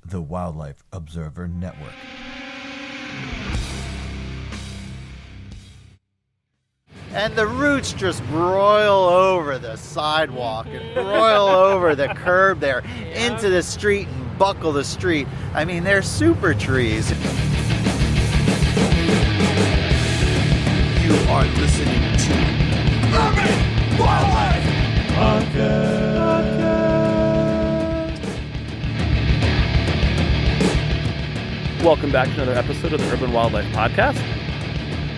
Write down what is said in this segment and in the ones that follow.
the Wildlife Observer Network. And the roots just broil over the sidewalk and broil over the curb there into the street and buckle the street. I mean, they're super trees. You are listening to Urban Wildlife Podcast. Welcome back to another episode of the Urban Wildlife Podcast.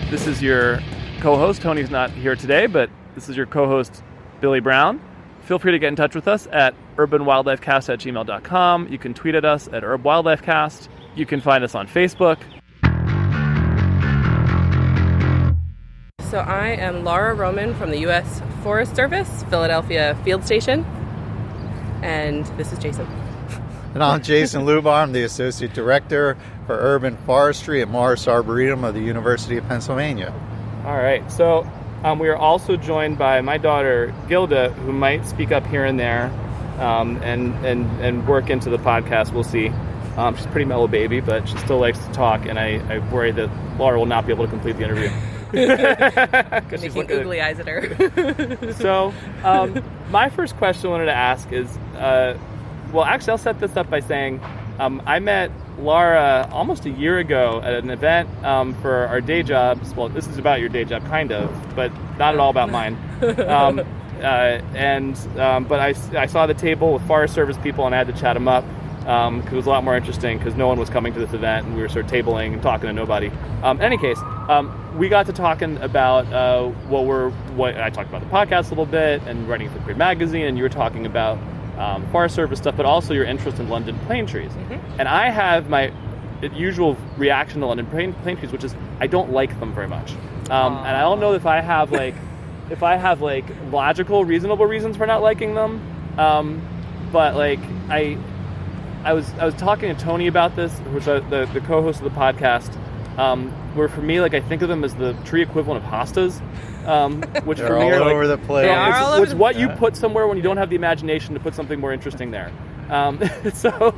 This is your co-host. Tony's not here today, but this is your co-host, Billy Brown. Feel free to get in touch with us at urbanwildlifecast@gmail.com. You can tweet at us at urbwildlifecast. You can find us on Facebook. So I am Lara Roman from the U.S. Forest Service, Philadelphia Field Station, and this is Jason. And I'm Jason Lubar. I'm the Associate Director for Urban Forestry at Morris Arboretum of the University of Pennsylvania. All right, so we are also joined by my daughter, Gilda, who might speak up here and there and work into the podcast. We'll see. She's a pretty mellow baby, but she still likes to talk, and I worry that Lara will not be able to complete the interview. Making googly eyes at her. So, my first question I wanted to ask is, well, actually, I'll set this up by saying I met Lara almost a year ago at an event for our day jobs. Well, this is about your day job, kind of, but not at all about mine. But I saw the table with Forest Service people, and I had to chat them up because it was a lot more interesting because no one was coming to this event, and we were sort of tabling and talking to nobody. In any case, we got to talking about what I talked about the podcast a little bit and writing for Grid Magazine, and you were talking about Forest Service stuff, but also your interest in London plane trees. Mm-hmm. And I have my usual reaction to London plane trees, which is I don't like them very much. And I don't know if I have logical, reasonable reasons for not liking them. But like I was talking to Tony about this, which is the co-host of the podcast. Where for me, like I think of them as the tree equivalent of hostas, which They're for me all are like, over the place. It's what you put somewhere when you don't have the imagination to put something more interesting there. So,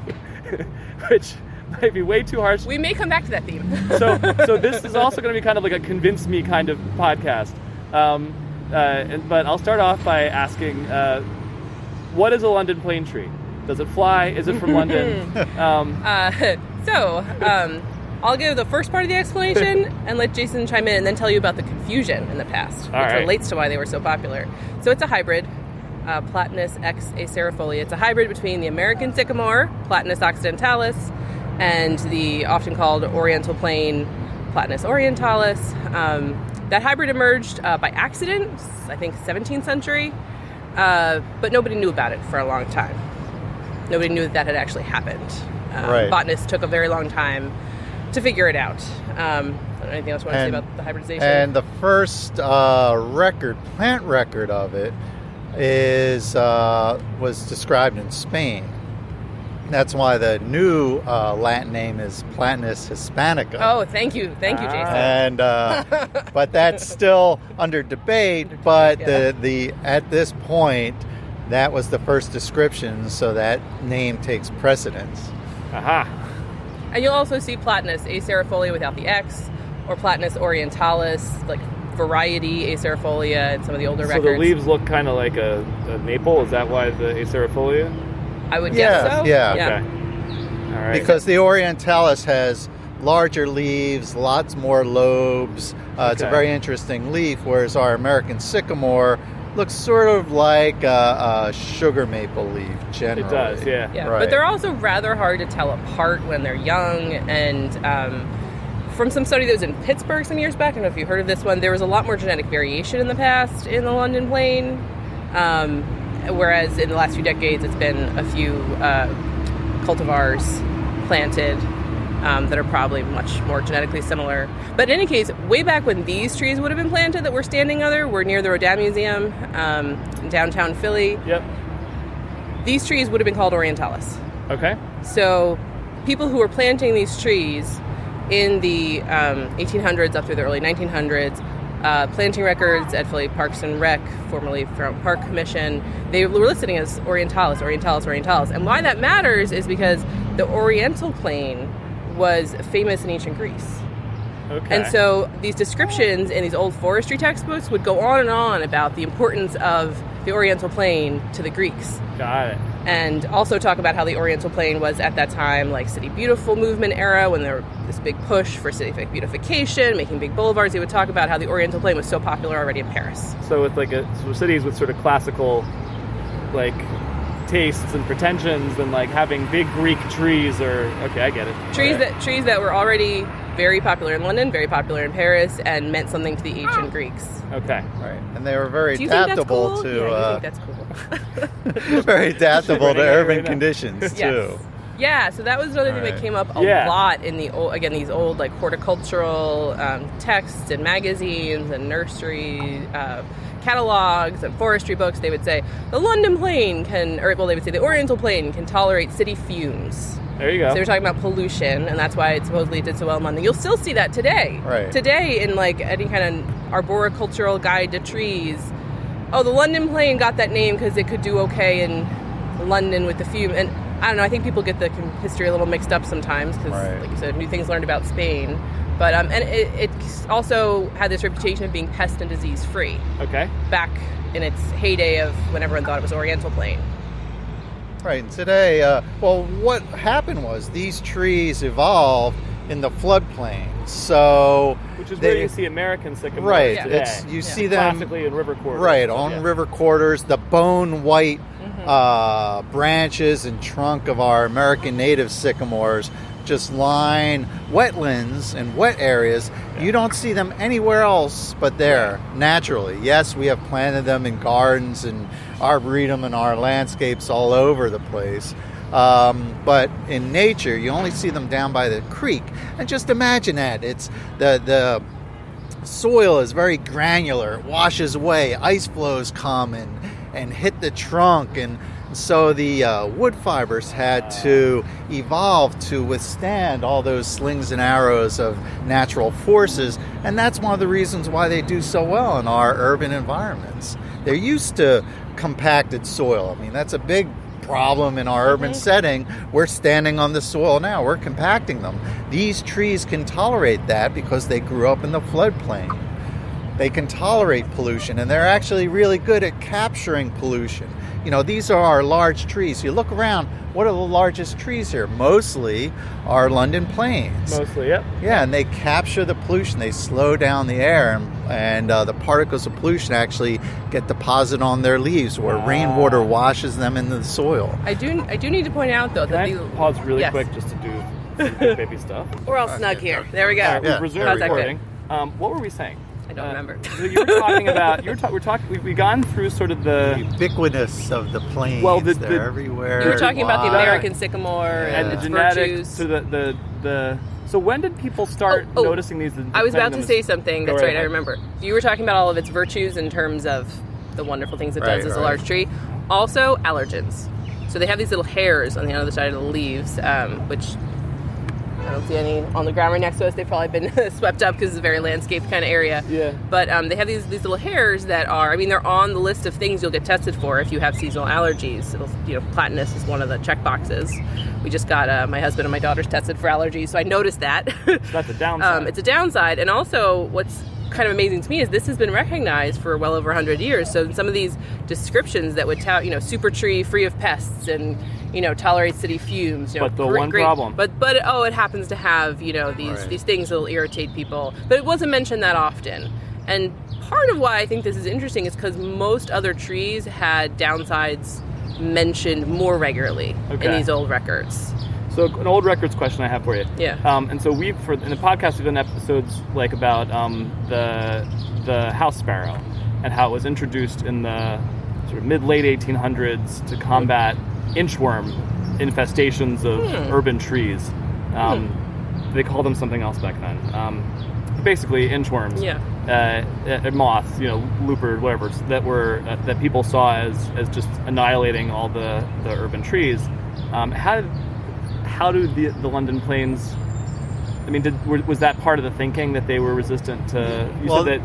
which might be way too harsh. We may come back to that theme. So this is also going to be kind of like a convince me kind of podcast. But I'll start off by asking, what is a London plane tree? Does it fly? Is it from London? I'll give the first part of the explanation and let Jason chime in and then tell you about the confusion in the past, which relates to why they were so popular. So it's a hybrid, Platanus x acerifolia. It's a hybrid between the American sycamore, Platanus occidentalis, and the often called oriental plane, Platanus orientalis. That hybrid emerged by accident, I think 17th century, but nobody knew about it for a long time. Nobody knew that had actually happened. Botanists took a very long time to figure it out. Anything else you want to say about the hybridization? And the first plant record of it was described in Spain. That's why the new Latin name is Platanus hispanica. Oh, thank you, Jason. And but that's still under debate. But the at this point, that was the first description, so that name takes precedence. Aha. And you'll also see Platanus acerifolia without the X, or Platanus orientalis, like variety acerifolia in some of the older records. So the leaves look kind of like a maple? Is that why the acerifolia? I would guess so. Yeah. Okay. All right. Because the Orientalis has larger leaves, lots more lobes. It's a very interesting leaf, whereas our American sycamore looks sort of like a sugar maple leaf, generally. It does, yeah. Right. But they're also rather hard to tell apart when they're young. And from some study that was in Pittsburgh some years back, I don't know if you heard of this one, there was a lot more genetic variation in the past in the London plane. Whereas in the last few decades, it's been a few cultivars planted that are probably much more genetically similar. But in any case, way back when these trees would have been planted that we're standing under, we're near the Rodin Museum in downtown Philly. Yep. These trees would have been called Orientalis. Okay. So people who were planting these trees in the 1800s up through the early 1900s, planting records at Philly Parks and Rec, formerly from Park Commission, they were listing as Orientalis. And why that matters is because the Oriental Plain was famous in ancient Greece. Okay. And so these descriptions in these old forestry textbooks would go on and on about the importance of the Oriental Plain to the Greeks. Got it. And also talk about how the Oriental Plain was at that time like City Beautiful movement era, when there was this big push for city beautification, making big boulevards. They would talk about how the Oriental Plain was so popular already in Paris. So with so cities with sort of classical like tastes and pretensions, and like having big Greek trees, or okay, I get it. Trees that were already very popular in London, very popular in Paris, and meant something to the ancient Greeks. Okay. Right. And they were very Do you think that's adaptable cool? to Yeah, I think that's cool. very adaptable to urban conditions too. Yeah, so that was another thing that came up a lot in the old, again, these old like horticultural texts and magazines and nursery catalogs and forestry books. They would say the London Plain they would say the Oriental Plain can tolerate city fumes. There you go. So they were talking about pollution, and that's why it supposedly did so well in London. You'll still see that today. Right. Today in like any kind of arboricultural guide to trees. Oh, the London Plain got that name because it could do okay in London with the fume. And I don't know, I think people get the history a little mixed up sometimes because, like you said, new things learned about Spain. But and it also had this reputation of being pest and disease free. Okay. Back in its heyday of when everyone thought it was Oriental Plain. Right. And today, what happened was these trees evolved in the floodplain. So which is where you see American sycamore. Right. Today. You see them classically in river quarters. Right, on river quarters, the bone white branches and trunk of our American native sycamores just line wetlands and wet areas. You don't see them anywhere else but there, naturally. Yes, we have planted them in gardens and arboretum and our landscapes all over the place. But in nature, you only see them down by the creek. And just imagine that. It's the soil is very granular. It washes away. Ice flows come and hit the trunk. And so the wood fibers had to evolve to withstand all those slings and arrows of natural forces. And that's one of the reasons why they do so well in our urban environments. They're used to compacted soil. I mean, that's a big problem in our urban setting. We're standing on the soil now. We're compacting them. These trees can tolerate that because they grew up in the floodplain. They can tolerate pollution, and they're actually really good at capturing pollution. You know, these are our large trees. You look around, what are the largest trees here? Mostly are London plains. Mostly, yep. Yeah, and they capture the pollution. They slow down the air, and the particles of pollution actually get deposited on their leaves, where rainwater washes them into the soil. I do need to point out, though, that Can I pause really quick just to do some good baby stuff? We're all snug here. There we go. All right, we've resumed recording. What were we saying? I don't remember. So you were talking about. We've gone through sort of the ubiquitous of the plains. Well, they're everywhere. You were talking about the American sycamore and the its genetics. virtues. So So when did people start noticing these? I was about to say something. That's right. I remember. remember. You were talking about all of its virtues in terms of the wonderful things it does as a large tree. Also, allergens. So they have these little hairs on the other side of the leaves, which I don't see any on the ground right next to us. They've probably been swept up because it's a very landscaped kind of area. Yeah. But they have these little hairs that are, I mean, they're on the list of things you'll get tested for if you have seasonal allergies. Platanus is one of the check boxes. We just got my husband and my daughters tested for allergies, so I noticed that. That's a downside. It's a downside. And also, what's kind of amazing to me is this has been recognized for well over 100 years. So some of these descriptions that would tout, super tree free of pests and tolerates city fumes. But the one problem. But it happens to have these things that'll irritate people. But it wasn't mentioned that often. And part of why I think this is interesting is because most other trees had downsides mentioned more regularly in these old records. So an old records question I have for you. Yeah. And so in the podcast we've done episodes like about the house sparrow and how it was introduced in the sort of mid-late 1800s to combat inchworm infestations of urban trees. They called them something else back then. Basically inchworms. Yeah. Moths, Lubar, whatever, that people saw as just annihilating all the urban trees. How do the London plains? I mean, was that part of the thinking that they were resistant to? Said that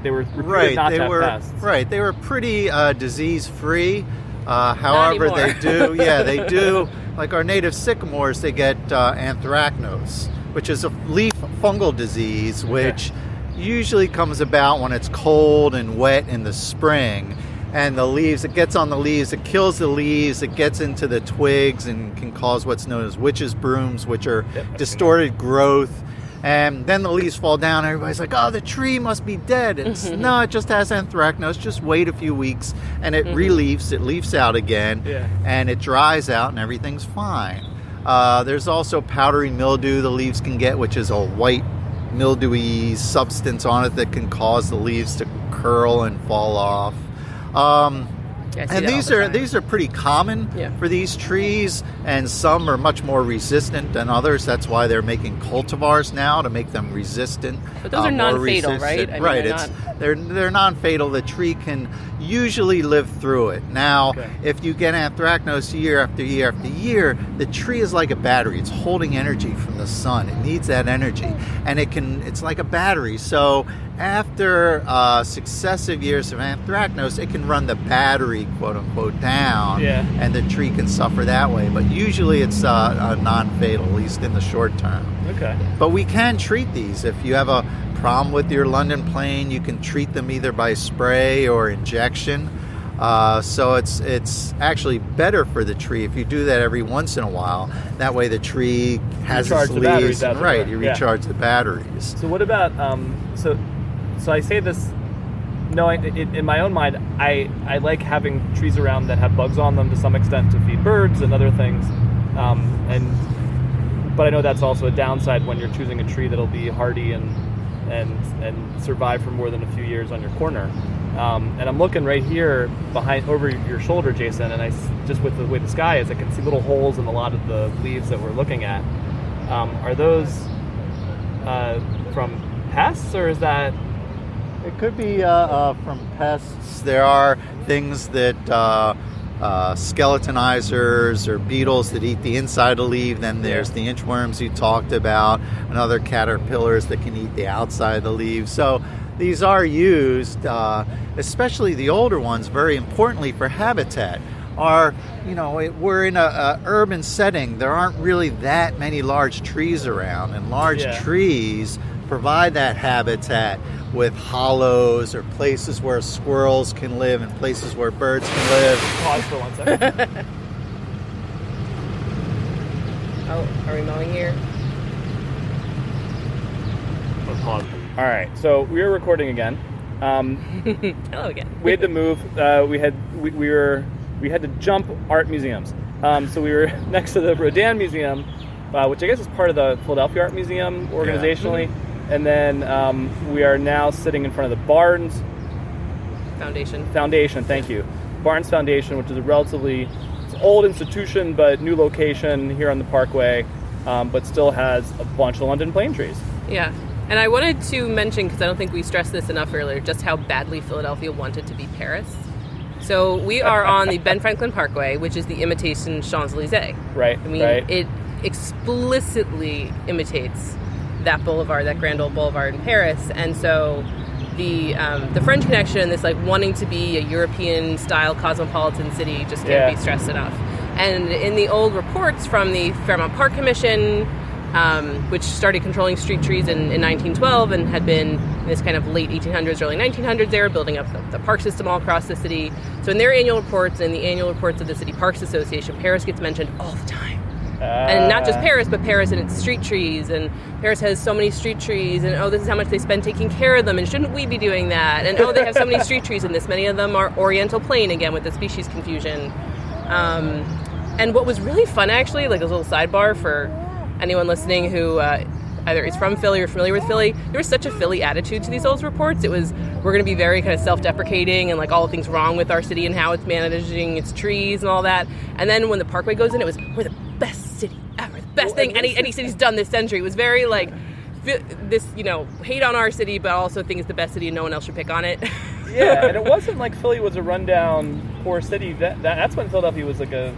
they were recruited not to have pests. Right, they were pretty disease free, However, they do, like our native sycamores, they get anthracnose, which is a leaf fungal disease, which usually comes about when it's cold and wet in the spring. And the leaves, it gets on the leaves, it kills the leaves, it gets into the twigs and can cause what's known as witch's brooms, which are distorted growth. And then the leaves fall down. Everybody's like, oh, the tree must be dead. It's no, it just has anthracnose. Just wait a few weeks and it re-leaves. It leaves out again and it dries out and everything's fine. There's also powdery mildew the leaves can get, which is a white mildewy substance on it that can cause the leaves to curl and fall off. And these are pretty common for these trees, and some are much more resistant than others. That's why they're making cultivars now, to make them resistant. But those are non-fatal, right? They're non-fatal. The tree can usually live through it. Now, if you get anthracnose year after year after year, the tree is like a battery. It's holding energy from the sun. It needs that energy, and it's like a battery. So after successive years of anthracnose, it can run the battery, quote unquote, down, and the tree can suffer that way. But usually it's a non-fatal, at least in the short term. Okay. But we can treat these. If you have a problem with your London plane, you can treat them either by spray or injection. So it's actually better for the tree if you do that every once in a while. That way the tree has its leaves, and you recharge the batteries. So what about So I say this knowing in my own mind, I like having trees around that have bugs on them to some extent to feed birds and other things. But I know that's also a downside when you're choosing a tree that'll be hardy and survive for more than a few years on your corner. And I'm looking right here over your shoulder, Jason, and I just with the way the sky is, I can see little holes in a lot of the leaves that we're looking at. Are those from pests, or is that? It could be from pests. There are things that skeletonizers or beetles that eat the inside of the leaf. Then there's the inchworms you talked about, and other caterpillars that can eat the outside of the leaves. So these are used, especially the older ones, very importantly for habitat. We're in a urban setting. There aren't really that many large trees around, and large trees provide that habitat with hollows or places where squirrels can live and places where birds can live. Pause for 1 second. Are we mowing here? Pause. All right, so we are recording again. Hello again. We had to move. We had to jump art museums. So we were next to the Rodin Museum, which I guess is part of the Philadelphia Art Museum organizationally. Yeah. And then we are now sitting in front of the Barnes Foundation, thank you. Barnes Foundation, which is a relatively old institution, but new location here on the Parkway, but still has a bunch of London plane trees. Yeah. And I wanted to mention, because I don't think we stressed this enough earlier, just how badly Philadelphia wanted to be Paris. So we are on the Ben Franklin Parkway, which is the imitation Champs-Élysées. Right. I mean, it explicitly imitates that boulevard, that grand old boulevard in Paris. And so the French connection, this like wanting to be a European style cosmopolitan city, just can't be stressed enough. And in the old reports from the Fairmount Park Commission, which started controlling street trees in 1912 and had been in this kind of late 1800s, early 1900s, they were building up the park system all across the city. So in their annual reports and the annual reports of the City Parks Association, Paris gets mentioned all the time. And not just Paris, but Paris and its street trees. And Paris has so many street trees, and this is how much they spend taking care of them, and shouldn't we be doing that? And they have so many street trees, and this many of them are Oriental plane, again, with the species confusion. And what was really fun, actually, like a little sidebar for anyone listening who either is from Philly or familiar with Philly, there was such a Philly attitude to these old reports. It was, we're going to be very kind of self-deprecating and like all the things wrong with our city and how it's managing its trees and all that. And then when the Parkway goes in, it was, we're the best city ever, the best thing any city's done this century. It was very like this, hate on our city, but also think it's the best city and no one else should pick on it. Yeah, and it wasn't like Philly was a rundown poor city. That's when Philadelphia was like a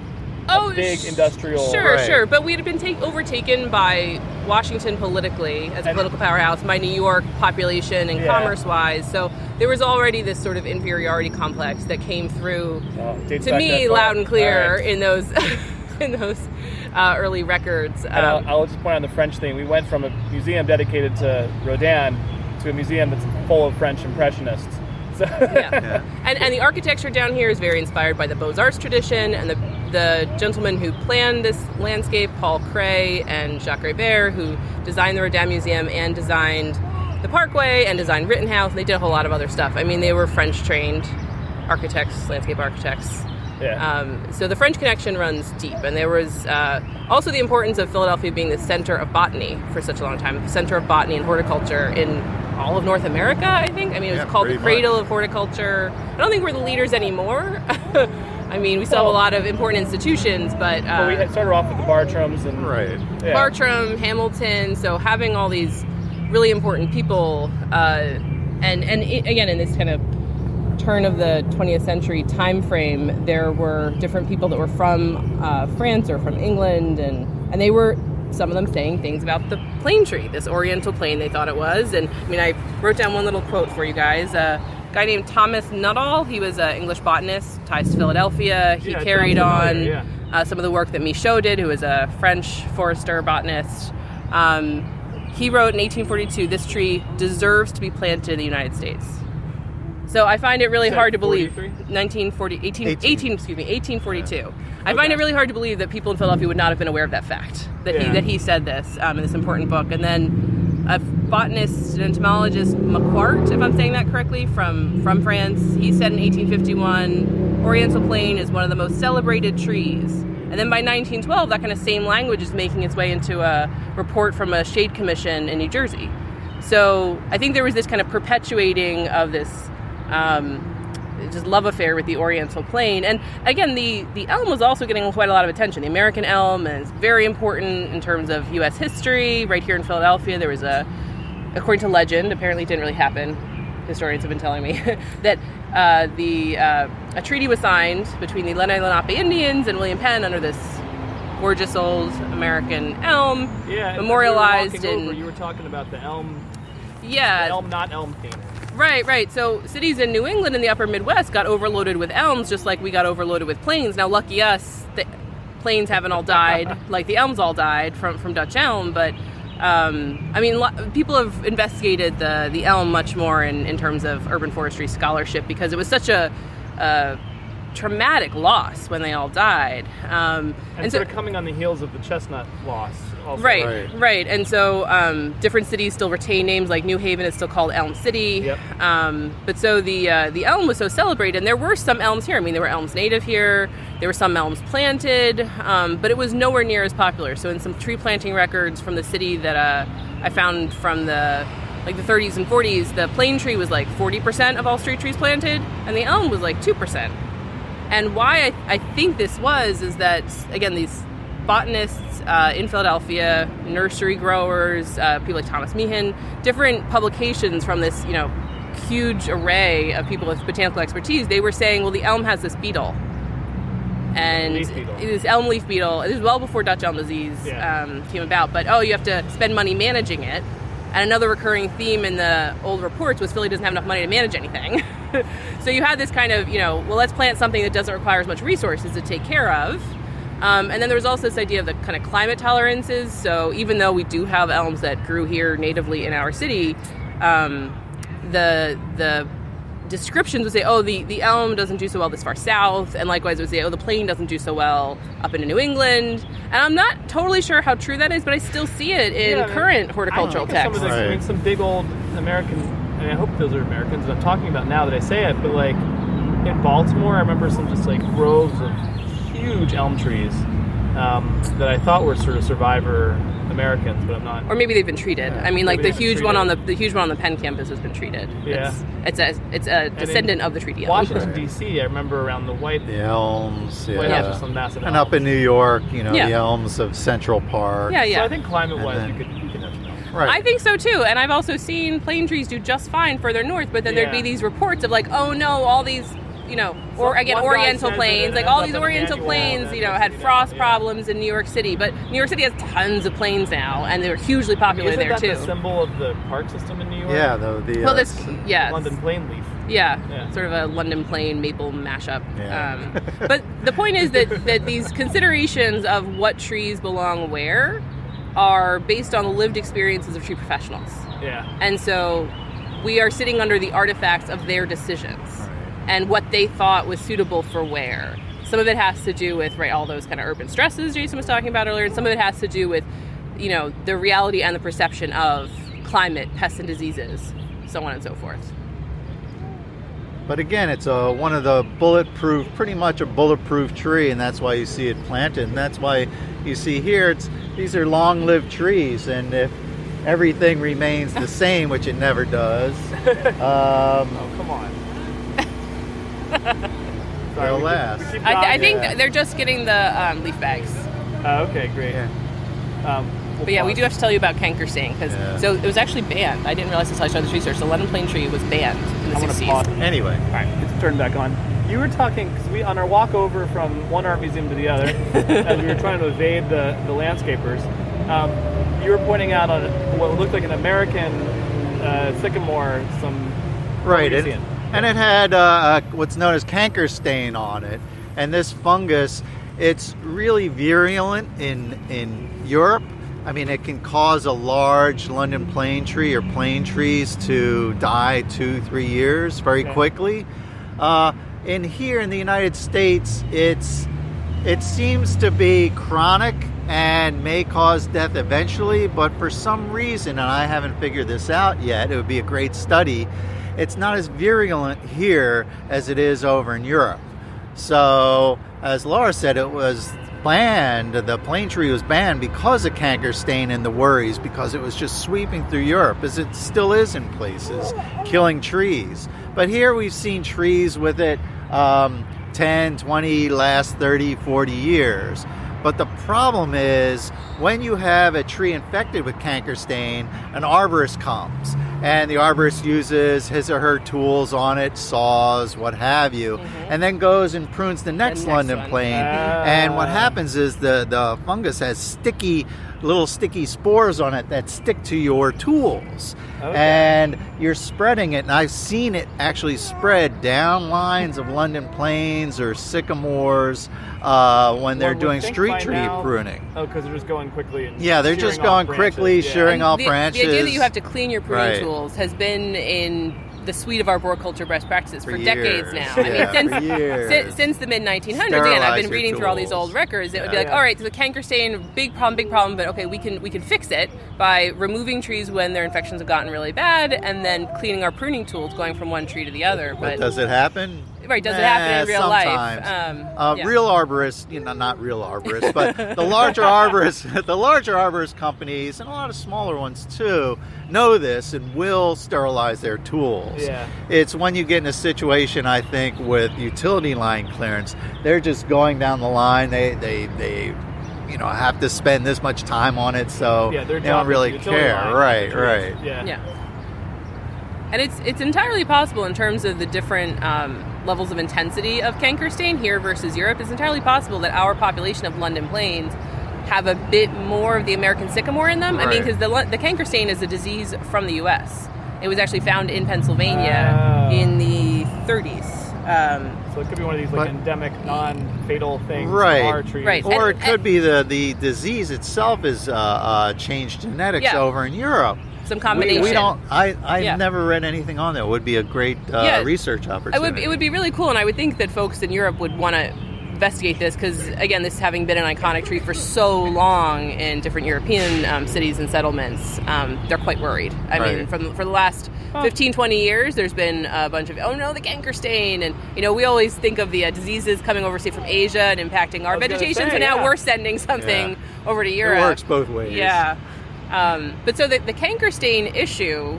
a big industrial. Sure. But we had been overtaken by Washington politically as a political powerhouse, by New York population and commerce-wise. So there was already this sort of inferiority complex that came through to me loud and clear in those in those early records. And I'll just point out the French thing. We went from a museum dedicated to Rodin to a museum that's full of French impressionists. So And the architecture down here is very inspired by the Beaux-Arts tradition, and the gentlemen who planned this landscape, Paul Cray and Jacques Rébert, who designed the Rodin Museum and designed the Parkway and designed Rittenhouse. They did a whole lot of other stuff. I mean, they were French-trained architects, landscape architects. So the French connection runs deep, and there was also the importance of Philadelphia being the center of botany for such a long time, the center of botany and horticulture in all of North America, I think. I mean, it was called the cradle of horticulture. I don't think we're the leaders anymore. I mean, we still have a lot of important institutions, but we had started off with the Bartrams and Bartram, Hamilton. So having all these really important people, and again in this kind of turn of the 20th century time frame, there were different people that were from France or from England, and they were, some of them, saying things about the plane tree, this oriental plane they thought it was. And I mean, I wrote down one little quote for you guys. A guy named Thomas Nuttall, he was an English botanist, ties to Philadelphia. He carried on some of the work that Michaud did, who was a French forester botanist. He wrote in 1842, "This tree deserves to be planted in the United States." So I find it really hard to believe. 1842. I find it really hard to believe that people in Philadelphia would not have been aware of that fact, that he said this in this important book. And then a botanist and entomologist, Macquart, if I'm saying that correctly, from France, he said in 1851, Oriental plane is one of the most celebrated trees. And then by 1912, that kind of same language is making its way into a report from a shade commission in New Jersey. So I think there was this kind of perpetuating of this just love affair with the Oriental plane. And again, the elm was also getting quite a lot of attention. The American elm is very important in terms of U.S. history. Right here in Philadelphia, there was according to legend, apparently it didn't really happen, historians have been telling me, that a treaty was signed between the Lenape Indians and William Penn under this gorgeous old American elm, memorialized in... You were talking about the elm... Yeah. The elm, not elm theme. Right. So cities in New England and the upper Midwest got overloaded with elms, just like we got overloaded with planes. Now, lucky us, the planes haven't all died like the elms all died from Dutch elm. But, I mean, people have investigated the elm much more in terms of urban forestry scholarship, because it was such a traumatic loss when they all died. And sort of coming on the heels of the chestnut loss. Also. Right. And so different cities still retain names, like New Haven is still called Elm City. Yep. But so the elm was so celebrated, and there were some elms here. I mean, there were elms native here. There were some elms planted, but it was nowhere near as popular. So in some tree planting records from the city that I found from the 30s and 40s, the plane tree was like 40% of all street trees planted, and the elm was like 2%. And why I think this is that, again, these botanists in Philadelphia, nursery growers, people like Thomas Meehan, different publications from this, huge array of people with botanical expertise, they were saying, well, the elm has this beetle. And this elm leaf beetle, this is well before Dutch elm disease came about, but you have to spend money managing it. And another recurring theme in the old reports was Philly doesn't have enough money to manage anything. So you had this kind of, well, let's plant something that doesn't require as much resources to take care of. And then there was also this idea of the kind of climate tolerances. So even though we do have elms that grew here natively in our city, the descriptions would say, the elm doesn't do so well this far south, and likewise it would say, the plane doesn't do so well up into New England. And I'm not totally sure how true that is, but I still see it in current horticultural texts. Some of this, I mean, some big old American, and I hope those are Americans that I'm talking about now that I say it, but like in Baltimore, I remember some just like groves of huge elm trees that I thought were sort of survivor Americans, but I'm not. Or maybe they've been treated. I mean, like the huge one on the Penn campus has been treated. Yeah, it's a descendant of the treaty elm. Washington D.C. I remember around the elms, White House, some massive and elms. up in New York, the elms of Central Park. Yeah. So I think climate-wise, you could have some elms. Right. I think so too, and I've also seen plane trees do just fine further north. But then there'd be these reports of like, oh no, all these or again, one guy Oriental says plains, that like it all ends these up in Oriental Emmanuel, plains, and then had frost yeah. problems in New York City, but New York City has tons of plains now, and they're hugely popular Isn't there that too. the symbol of the park system in New York? Yeah, London plain leaf. Yeah, sort of a London plain maple mashup. Yeah. But the point is that these considerations of what trees belong where are based on the lived experiences of tree professionals. Yeah. And so we are sitting under the artifacts of their decisions and what they thought was suitable for where. Some of it has to do with, all those kind of urban stresses Jason was talking about earlier, and some of it has to do with, the reality and the perception of climate, pests and diseases, so on and so forth. But again, it's one of the pretty much a bulletproof tree, and that's why you see it planted. And that's why you see here, these are long-lived trees, and if everything remains the same, which it never does, oh, come on. they'll last. I think they're just getting the leaf bags. Okay, great. Yeah. But yeah, we do have to tell you about canker stain, so it was actually banned. I didn't realize until I started this research. The London plane tree was banned in the 60s. Anyway. All right, let's turn back on. You were talking, because we, on our walk over from one art museum to the other, as we were trying to evade the landscapers, you were pointing out on what looked like an American sycamore, some... Right, and it had what's known as canker stain on it. And this fungus, it's really virulent in Europe. I mean, it can cause a large London plane tree or plane trees to die 2-3 years very quickly. In here in the United States, it seems to be chronic and may cause death eventually, but for some reason, and I haven't figured this out yet, it would be a great study, it's not as virulent here as it is over in Europe. So, as Lara said, it was banned, the plane tree was banned because of canker stain and the worries, because it was just sweeping through Europe, as it still is in places, killing trees. But here we've seen trees with it 10, 20, last 30, 40 years. But the problem is, when you have a tree infected with canker stain, an arborist comes, and the arborist uses his or her tools on it, saws, what have you, and then goes and prunes the next London plane. And what happens is the fungus has little sticky spores on it that stick to your tools. And you're spreading it, and I've seen it actually spread down lines of London planes or sycamores when they're doing street tree pruning. Oh, because they're just going quickly. And they're just going quickly, shearing off branches. The idea that you have to clean your pruning tools has been in the suite of arboriculture best practices for decades now. Since the mid-1900s. Again, I've been reading through all these old records. It would be like, all right, so the canker stain, big problem, but okay, we can fix it by removing trees when their infections have gotten really bad, and then cleaning our pruning tools, going from one tree to the other. But does it happen? Right, does it happen in real sometimes. Life? Real arborists, not real arborists, but the larger arborist companies, and a lot of smaller ones too, know this and will sterilize their tools. Yeah. It's when you get in a situation, I think, with utility line clearance, they're just going down the line. They have to spend this much time on it, so they don't really care. Right. Yeah. And it's entirely possible in terms of the different levels of intensity of canker stain here versus Europe. It's entirely possible that our population of London plains have a bit more of the American sycamore in them. Right. I mean, because the canker stain is a disease from the U.S. It was actually found in Pennsylvania in the 30s. So it could be one of these endemic, non-fatal things. Right. Trees. Right. Or it could be the disease itself is changed genetics over in Europe. Some combination. We don't. I've never read anything on that. It would be a great research opportunity. It would be really cool, and I would think that folks in Europe would want to investigate this because, again, this having been an iconic tree for so long in different European cities and settlements, they're quite worried. I mean, for the last 15, 20 years, there's been a bunch of, the canker stain, and we always think of the diseases coming over, say, from Asia and impacting our vegetation. So now we're sending something over to Europe. It works both ways. Yeah. But so the canker stain issue,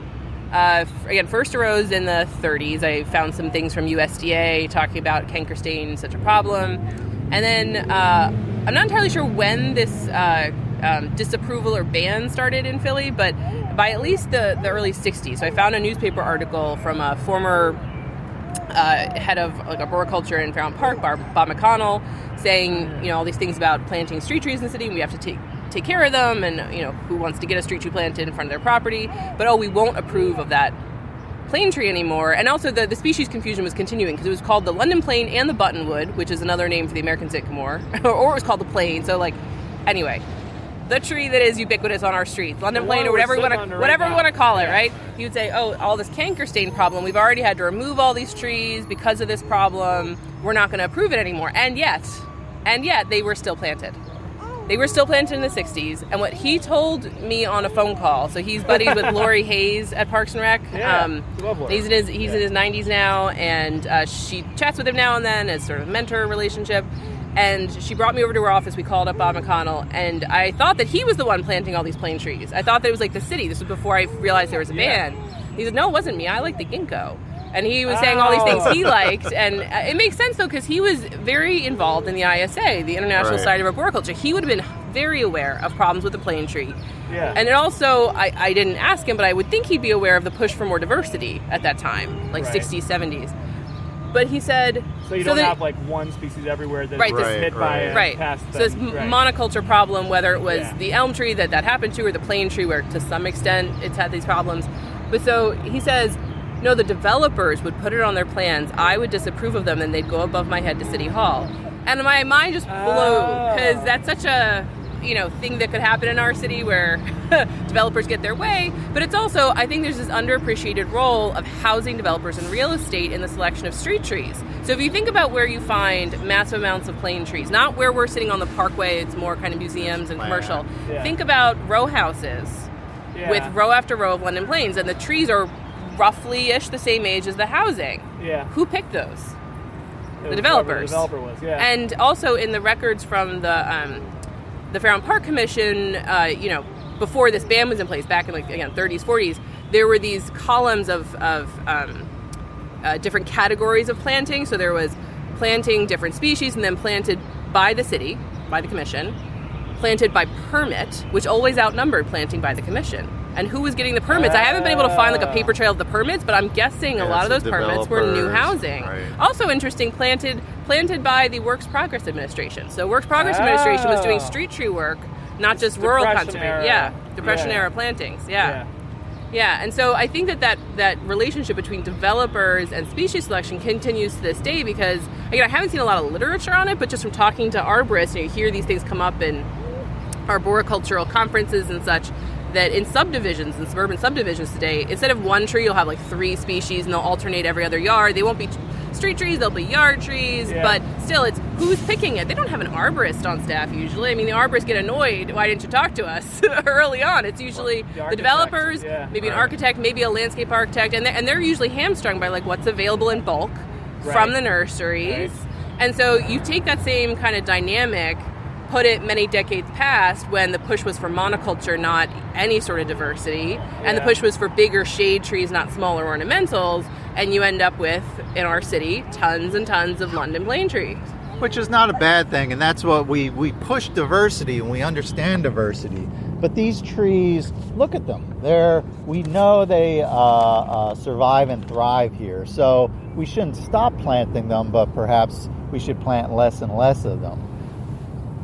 again, first arose in the 30s. I found some things from USDA talking about canker stain, such a problem. And then I'm not entirely sure when this disapproval or ban started in Philly, but by at least the early 60s. So I found a newspaper article from a former head of like Arboriculture in Fairmount Park, Bob McConnell, saying, all these things about planting street trees in the city, and we have to take care of them, and, who wants to get a street tree planted in front of their property, but, we won't approve of that plane tree anymore. And also the species confusion was continuing because it was called the London plane and the buttonwood, which is another name for the American sycamore, or it was called the plane. So, anyway, the tree that is ubiquitous on our streets, London plane, or whatever we want to call it, right? He would say, all this canker stain problem, we've already had to remove all these trees because of this problem. We're not going to approve it anymore. And yet, they were still planted. They were still planted in the 60s. And what he told me on a phone call, so he's buddied with Lori Hayes at Parks and Rec. He's in his 90s now, and she chats with him now and then as sort of a mentor relationship. And she brought me over to her office. We called up Bob McConnell, and I thought that he was the one planting all these plane trees. I thought that it was like the city. This was before I realized there was a ban. He said, no, it wasn't me. I like the ginkgo. And he was saying all these things he liked. And it makes sense, though, because he was very involved in the ISA, the International Society of Arboriculture. He would have been very aware of problems with the plane tree. Yeah. And it also, I didn't ask him, but I would think he'd be aware of the push for more diversity at that time, 60s, 70s. But he said... So you don't have, one species everywhere that's hit by a pest. So this monoculture problem, whether it was the elm tree that happened to, or the plane tree, where to some extent it's had these problems. But so he says... No, the developers would put it on their plans. I would disapprove of them, and they'd go above my head to City Hall. And my mind just blew, because that's such a, thing that could happen in our city where developers get their way. But it's also, I think there's this underappreciated role of housing developers and real estate in the selection of street trees. So if you think about where you find massive amounts of plane trees, not where we're sitting on the Parkway, it's more kind of museums and commercial. Yeah. Think about row houses with row after row of London planes, and the trees are roughly-ish the same age as the housing. Yeah. Who picked those? The developers. The developer was, yeah. And also in the records from the Fairmount Park Commission, before this ban was in place, back in 30s, 40s, there were these columns of different categories of planting. So there was planting different species, and then planted by the city, by the commission, planted by permit, which always outnumbered planting by the commission. And who was getting the permits? I haven't been able to find a paper trail of the permits, but I'm guessing a lot of those permits were new housing. Right. Also interesting, planted by the Works Progress Administration. So Works Progress Administration was doing street tree work, not just rural conservation. Depression era plantings. Yeah. And so I think that relationship between developers and species selection continues to this day, because again, I haven't seen a lot of literature on it, but just from talking to arborists, you hear these things come up in arboricultural conferences and such, that in subdivisions, in suburban subdivisions today, instead of one tree, you'll have 3 species, and they'll alternate every other yard. They won't be street trees, they'll be yard trees, but still, it's who's picking it. They don't have an arborist on staff usually. I mean, the arborists get annoyed, why didn't you talk to us early on? It's usually the developers, maybe an architect, maybe a landscape architect, and they're usually hamstrung by what's available in bulk from the nurseries. And so you take that same kind of dynamic, put it many decades past when the push was for monoculture, not any sort of diversity, and the push was for bigger shade trees, not smaller ornamentals, and you end up with, in our city, tons and tons of London plane trees. Which is not a bad thing, and that's what we push diversity, and we understand diversity. But these trees, look at them. We know they survive and thrive here, so we shouldn't stop planting them, but perhaps we should plant less and less of them.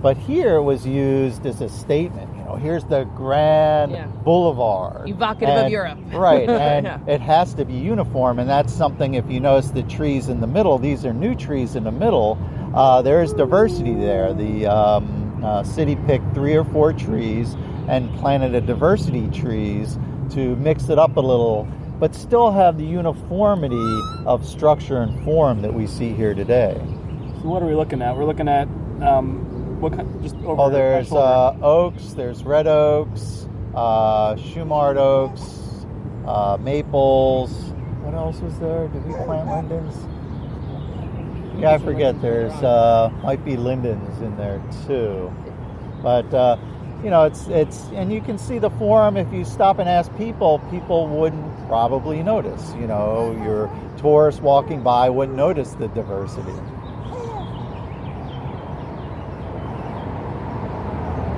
But here it was used as a statement. Here's the grand boulevard. Evocative of Europe. Right, and it has to be uniform, and that's something, if you notice the trees in the middle, these are new trees in the middle, there is diversity there. The city picked 3 or 4 trees and planted a diversity trees to mix it up a little, but still have the uniformity of structure and form that we see here today. So what are we looking at? We're looking at what kind? Just over. There's oaks. There's red oaks, Shumard oaks, maples. What else was there? Did we plant lindens? Yeah, I forget. There's might be lindens in there too, but it's and you can see the form. If you stop and ask people wouldn't probably notice. Your tourists walking by wouldn't notice the diversity.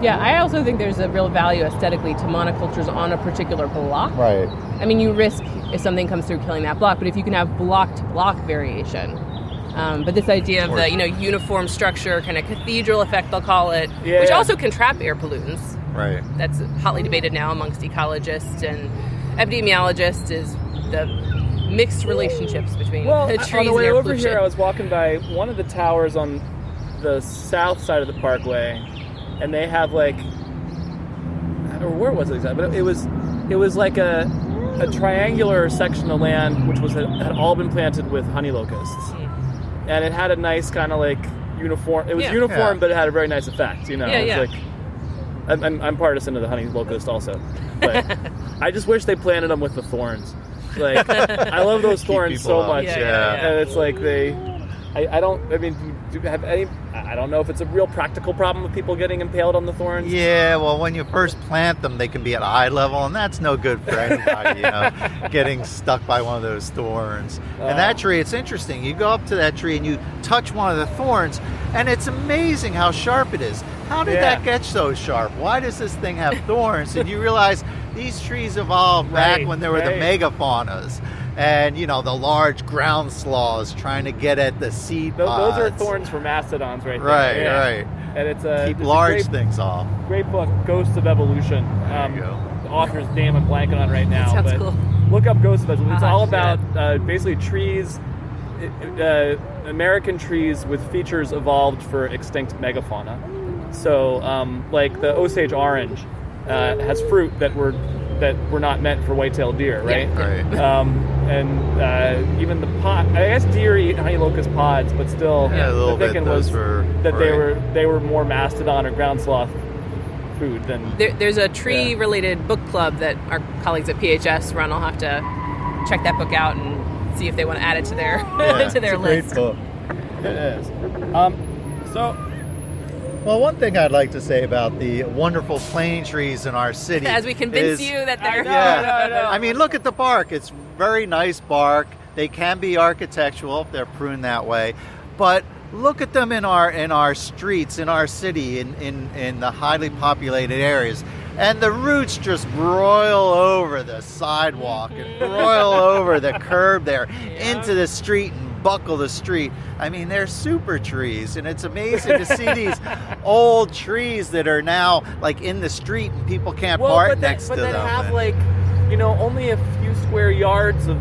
Yeah, I also think there's a real value aesthetically to monocultures on a particular block. Right. I mean, you risk if something comes through killing that block, but if you can have block-to-block variation. But this idea of the uniform structure, kind of cathedral effect, they'll call it, which also can trap air pollutants. Right. That's hotly debated now amongst ecologists and epidemiologists, is the mixed relationships between the trees on the way and air over pollution. here, I was walking by one of the towers on the south side of the parkway, and they have or where was it exactly? But it was like a triangular section of land which had all been planted with honey locusts, and it had a nice kind of uniform. It was uniform, but it had a very nice effect. It's I'm partisan of the honey locust also, but I just wish they planted them with the thorns. I love those thorns so much, and it's do you have any? I don't know if it's a real practical problem with people getting impaled on the thorns. Yeah, well, when you first plant them, they can be at eye level, and that's no good for anybody, getting stuck by one of those thorns. And that tree, it's interesting. You go up to that tree and you touch one of the thorns, and it's amazing how sharp it is. How did that get so sharp? Why does this thing have thorns? And you realize these trees evolved back when there were the megafaunas. And, the large ground sloths trying to get at the seed pods. Those are thorns for mastodons right there. Right. And it's keep large things off. Great book, Ghosts of Evolution. There you go. The author's name I'm blanking on right now. That sounds cool. Look up Ghosts of Evolution. It's all about basically trees, American trees with features evolved for extinct megafauna. So, the Osage orange has fruit that were not meant for white-tailed deer, right? Yeah. Right. And even the pod, I guess deer eat honey locust pods, but still, the thinking was that they were more mastodon or ground sloth food than. There's a tree-related book club that our colleagues at PHS run. I'll have to check that book out and see if they want to add it to their to their list. Great book. It is. Well, one thing I'd like to say about the wonderful plane trees in our city, as we convince you that they're... No. I mean, look at the bark. It's very nice bark. They can be architectural if they're pruned that way, but look at them in our streets, in our city, in the highly populated areas. And the roots just broil over the sidewalk and broil over the curb there into the street and buckle the street. I mean, they're super trees, and it's amazing to see these old trees that are now in the street and people can't park next to them. But then have only a few square yards of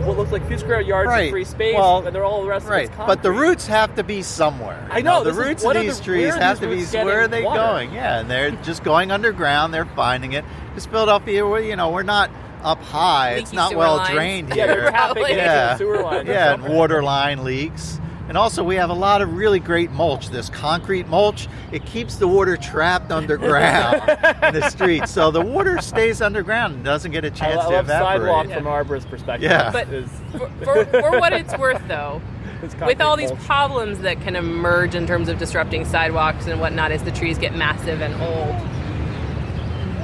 what looks like a few square yards of free space, and they're all the rest of it's concrete. But the roots have to be somewhere. I know. The roots of these trees have to be, where are they going? Yeah, and they're just going underground. They're finding it. Because Philadelphia, we're not up high. Leaky it's not sewer well lines. drained Yeah, here. they're tapping into the sewer line. Yeah, and water line leaks. And also, we have a lot of really great mulch. This concrete mulch, it keeps the water trapped underground in the street. So the water stays underground and doesn't get a chance to evaporate. Sidewalk from Arborist perspective. Yeah. But for what it's worth, though, with all these problems that can emerge in terms of disrupting sidewalks and whatnot as the trees get massive and old,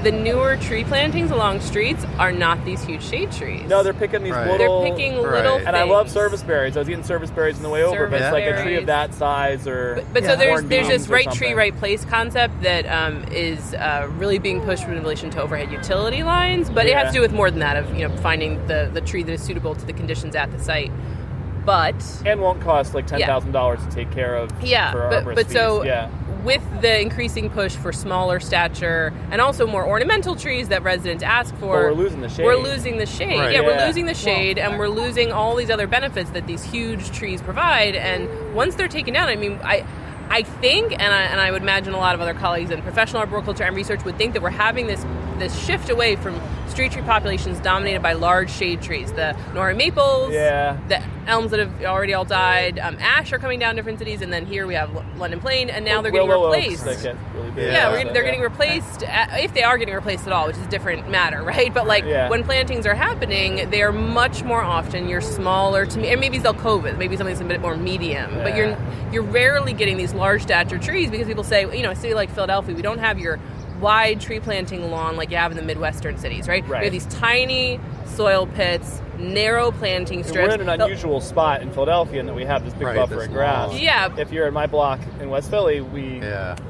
the newer tree plantings along streets are not these huge shade trees. No, they're picking these little... They're picking little things. And I love service berries. I was eating service berries on the way over, but it's like a tree of that size or... But so there's this right tree, right place concept that is really being pushed in relation to overhead utility lines, but it has to do with more than that, of finding the tree that is suitable to the conditions at the site. But... And won't cost $10,000 to take care of for arborist but fees. So... With the increasing push for smaller stature and also more ornamental trees that residents ask for, we're losing the shade. We're losing the shade. Right. Yeah, we're losing the shade, and we're losing all these other benefits that these huge trees provide. And once they're taken down, I mean, I think, and I would imagine a lot of other colleagues in professional arboriculture and research would think that we're having this shift away from street tree populations dominated by large shade trees. The Norway maples, the elms that have already all died, ash are coming down in different cities, and then here we have London Plane, and now they're getting replaced. Oaks that get really big. They're getting replaced, if they are getting replaced at all, which is a different matter, right? But when plantings are happening, they are much more often your smaller, to me, and maybe it's Zelkova, maybe something that's a bit more medium, but you're rarely getting these large stature trees because people say, a city like Philadelphia, we don't have your wide tree planting lawn like you have in the Midwestern cities, right? We have these tiny soil pits, narrow planting strips. We're in an unusual spot in Philadelphia in that we have this big buffer of grass. Yeah. If you're in my block in West Philly, we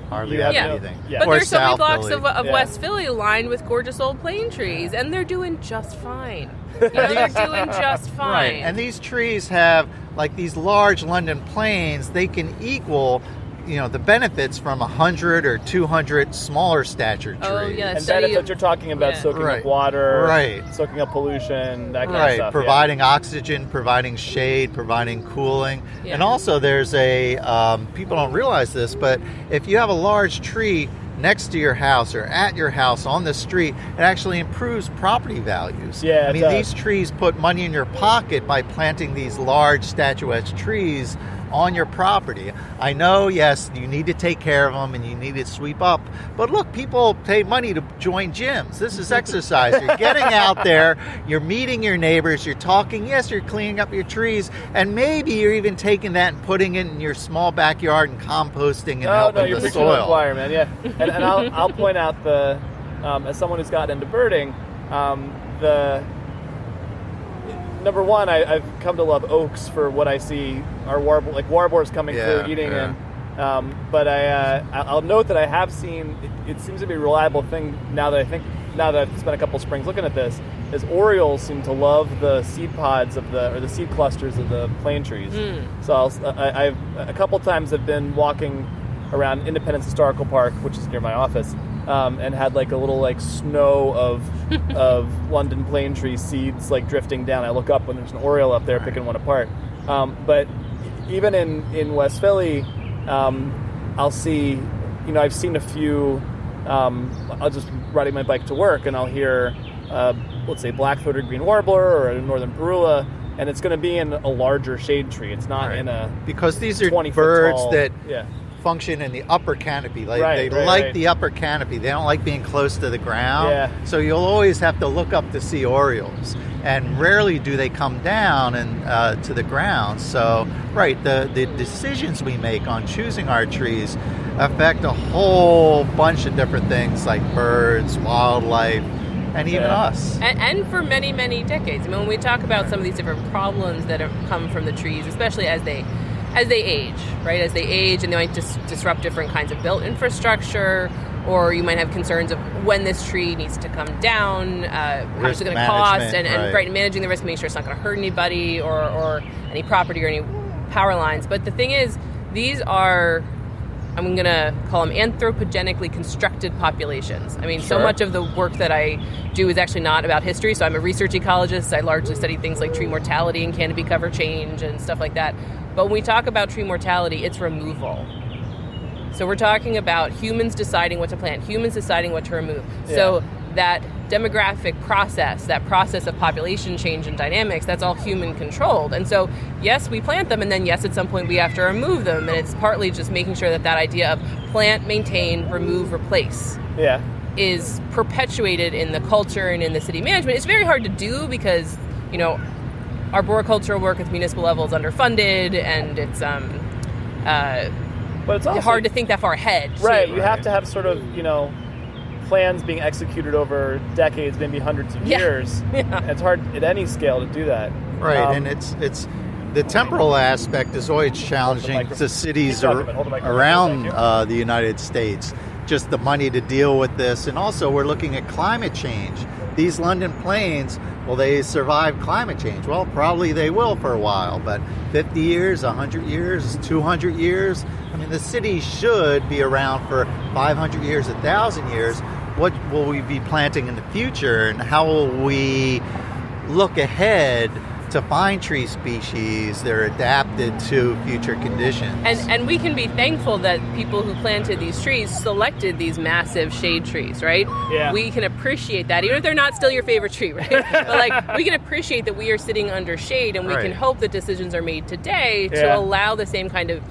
hardly have anything. Yeah. But Or there's so many South blocks Philly. of West Philly lined with gorgeous old plane trees, and they're doing just fine. They're doing just fine. Right, and these trees have, like these large London planes, they can equal, the benefits from 100 or 200 smaller stature trees. Oh, yeah. And benefits you're talking about soaking up water, soaking up pollution, that kind of stuff. Providing oxygen, providing shade, providing cooling. Yeah. And also there's people don't realize this, but if you have a large tree next to your house or at your house on the street, it actually improves property values. Yeah, these trees put money in your pocket by planting these large statuesque trees on your property. I know, yes, you need to take care of them and you need to sweep up, but look, people pay money to join gyms. This is exercise. You're getting out there, you're meeting your neighbors, you're talking, yes, you're cleaning up your trees, and maybe you're even taking that and putting it in your small backyard and composting and helping you're the preaching to the soil. choir, man. Yeah, and I'll point out as someone who's gotten into birding, number one, I've come to love oaks for what I see are warblers coming through eating, and but I'll note that I have seen it seems to be a reliable thing now that I've spent a couple springs looking at this, is orioles seem to love the seed pods or the seed clusters of the plane trees. So I've a couple times have been walking around Independence Historical Park, which is near my office, and had like a little snow of London plane tree seeds drifting down. I look up when there's an oriole up there picking one apart. But even in West Philly, I'll see, I've seen a few. I'll just riding my bike to work and I'll hear, let's say, black-throated green warbler or a northern parula, and it's going to be in a larger shade tree. It's not in a because these are 20-foot birds tall, that function in the upper canopy. They like the upper canopy. They don't like being close to the ground. Yeah. So you'll always have to look up to see orioles. And rarely do they come down and to the ground. So, the decisions we make on choosing our trees affect a whole bunch of different things like birds, wildlife, and even us. And for many, many decades. I mean, when we talk about some of these different problems that have come from the trees, especially as they age, right? As they age, and they might disrupt different kinds of built infrastructure, or you might have concerns of when this tree needs to come down, how much it's going to cost, and managing the risk, making sure it's not going to hurt anybody or any property or any power lines. But the thing is, these are, I'm going to call them anthropogenically constructed populations. I mean, so much of the work that I do is actually not about history. So I'm a research ecologist. I largely study things like tree mortality and canopy cover change and stuff like that. But when we talk about tree mortality, it's removal. So we're talking about humans deciding what to plant, humans deciding what to remove. Yeah. So that demographic process, that process of population change and dynamics, that's all human controlled. And so, yes, we plant them, and then yes, at some point we have to remove them. And it's partly just making sure that idea of plant, maintain, remove, replace is perpetuated in the culture and in the city management. It's very hard to do because, arboricultural work at the municipal level is underfunded, and it's but it's also hard to think that far ahead. Right. You have to have sort of, plans being executed over decades, maybe hundreds of years. Yeah. It's hard at any scale to do that. Right. And it's the temporal aspect is always challenging to cities around the United States. Just the money to deal with this. And also we're looking at climate change. These London plains, will they survive climate change? Well, probably they will for a while, but 50 years, 100 years, 200 years? I mean, the city should be around for 500 years, 1,000 years. What will we be planting in the future, and how will we look ahead to find tree species that are adapted to future conditions? And we can be thankful that people who planted these trees selected these massive shade trees, right? Yeah. We can appreciate that, even if they're not still your favorite tree, right? But we can appreciate that we are sitting under shade, and we can hope that decisions are made today to allow the same kind of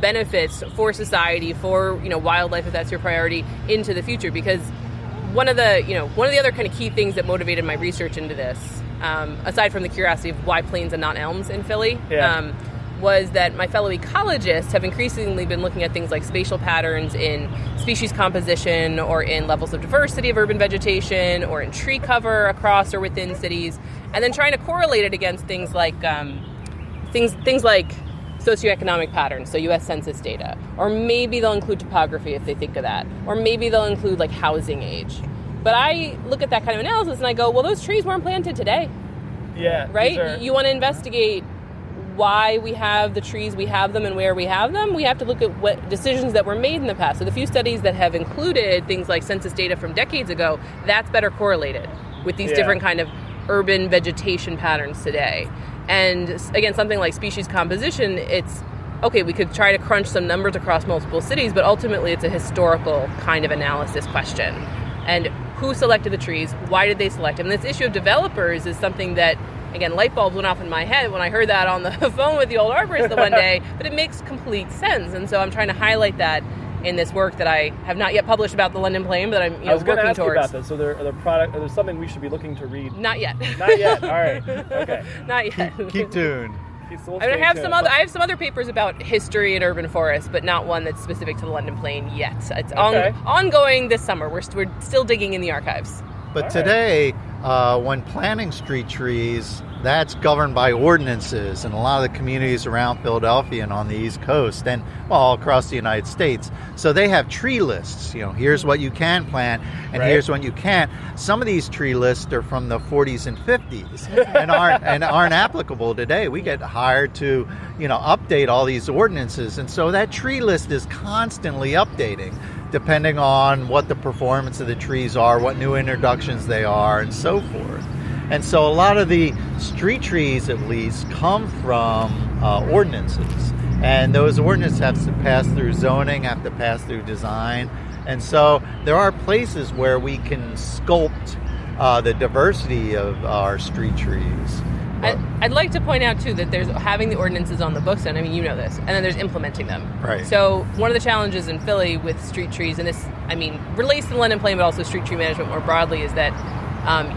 benefits for society, for wildlife, if that's your priority, into the future. Because one of the other kind of key things that motivated my research into this, aside from the curiosity of why planes and not elms in Philly, was that my fellow ecologists have increasingly been looking at things like spatial patterns in species composition or in levels of diversity of urban vegetation or in tree cover across or within cities, and then trying to correlate it against things like socioeconomic patterns, so U.S. Census data, or maybe they'll include topography if they think of that, or maybe they'll include like housing age. But I look at that kind of analysis and I go, well, those trees weren't planted today. Yeah. Right? You want to investigate why we have the trees we have them and where we have them. We have to look at what decisions that were made in the past. So the few studies that have included things like census data from decades ago, that's better correlated with these different kind of urban vegetation patterns today. And again, something like species composition, it's okay, we could try to crunch some numbers across multiple cities, but ultimately it's a historical kind of analysis question. And who selected the trees? Why did they select them? And this issue of developers is something that, again, light bulbs went off in my head when I heard that on the phone with the old arborist the one day, but it makes complete sense. And so I'm trying to highlight that in this work that I have not yet published about the London Plane, but I'm working towards. I was going to ask you about this. So are there something we should be looking to read? Not yet. Not yet. All right. Okay. Not yet. Keep tuned. I have some other papers about history in urban forests, but not one that's specific to the London Plane yet. It's ongoing this summer. We're still digging in the archives. But today, when planting street trees, that's governed by ordinances in a lot of the communities around Philadelphia and on the East Coast and all across the United States. So they have tree lists. Here's what you can plant and here's what you can't. Some of these tree lists are from the 40s and 50s and aren't applicable today. We get hired to, update all these ordinances, and so that tree list is constantly updating, depending on what the performance of the trees are, what new introductions they are, and so forth. And so a lot of the street trees, at least, come from ordinances. And those ordinances have to pass through zoning, have to pass through design. And so there are places where we can sculpt the diversity of our street trees. I'd like to point out, too, that there's having the ordinances on the books, and I mean, you know this, and then there's implementing them. Right. So one of the challenges in Philly with street trees, and this, relates to the London Plane, but also street tree management more broadly, is that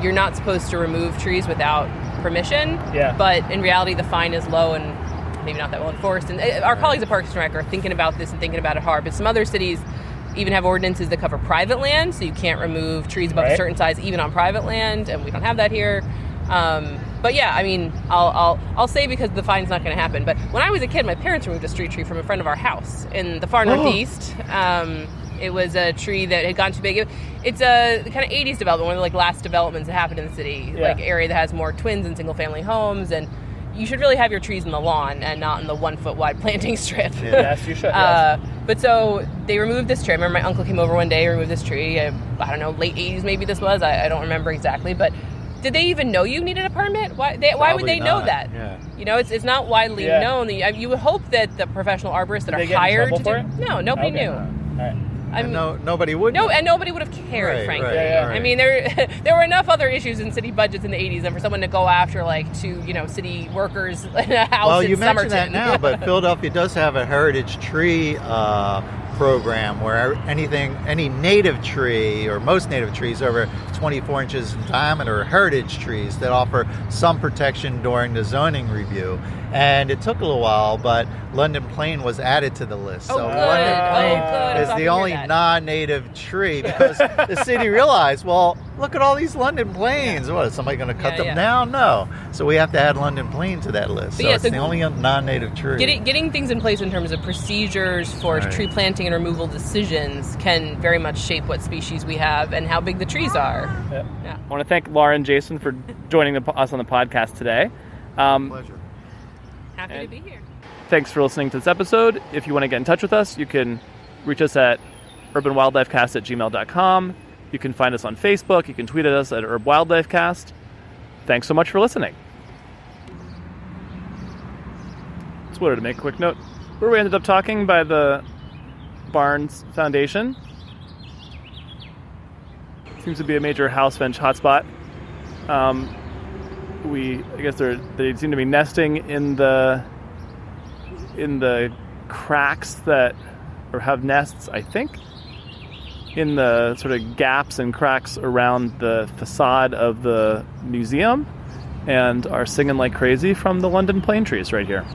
you're not supposed to remove trees without permission. Yeah. But in reality, the fine is low and maybe not that well enforced. And our colleagues at Parks and Rec are thinking about this and thinking about it hard. But some other cities even have ordinances that cover private land, so you can't remove trees above a certain size even on private land, and we don't have that here. But yeah, I'll say because the fine's not going to happen. But when I was a kid, my parents removed a street tree from a friend of our house in the far northeast. It was a tree that had gone too big. It's a kind of 80s development, one of the last developments that happened in the city, area that has more twins and single family homes. And you should really have your trees in the lawn and not in the 1 foot wide planting strip. Yes, you should. Yes. But so they removed this tree. I remember my uncle came over one day, removed this tree. I don't know, late 80s maybe this was. I don't remember exactly, but. Did they even know you needed a permit? Why would they know that? Yeah. It's not widely known. You would hope that the professional arborists that are hired to do. No, nobody knew. All right. Nobody would. No, and nobody would have cared, frankly. Right. There were enough other issues in city budgets in the 80s than for someone to go after city workers in a house. Well, in you Somerton. mentioned that now, but Philadelphia does have a heritage tree program where any native tree or most native trees over 24 inches in diameter are heritage trees that offer some protection during the zoning review. And it took a little while, but London Plane was added to the list. So London Plane is the only non-native tree because the city realized, well, look at all these London Planes. What, is somebody going to cut them down? No. So we have to add London Plane to that list. So it's the only non-native tree. Getting things in place in terms of procedures for tree planting and removal decisions can very much shape what species we have and how big the trees are. Yeah. I want to thank Lara and Jason for joining us on the podcast today. Pleasure. Happy to be here. Thanks for listening to this episode. If you want to get in touch with us, you can reach us at urbanwildlifecast@gmail.com. You can find us on Facebook. You can tweet at us at urbwildlifecast. Thanks so much for listening. Just wanted to make a quick note. Where we ended up talking by the Barnes Foundation. Seems to be a major house finch hotspot. I guess they seem to be nesting in the cracks that, or have nests, I think, in the sort of gaps and cracks around the facade of the museum, and are singing like crazy from the London plane trees right here.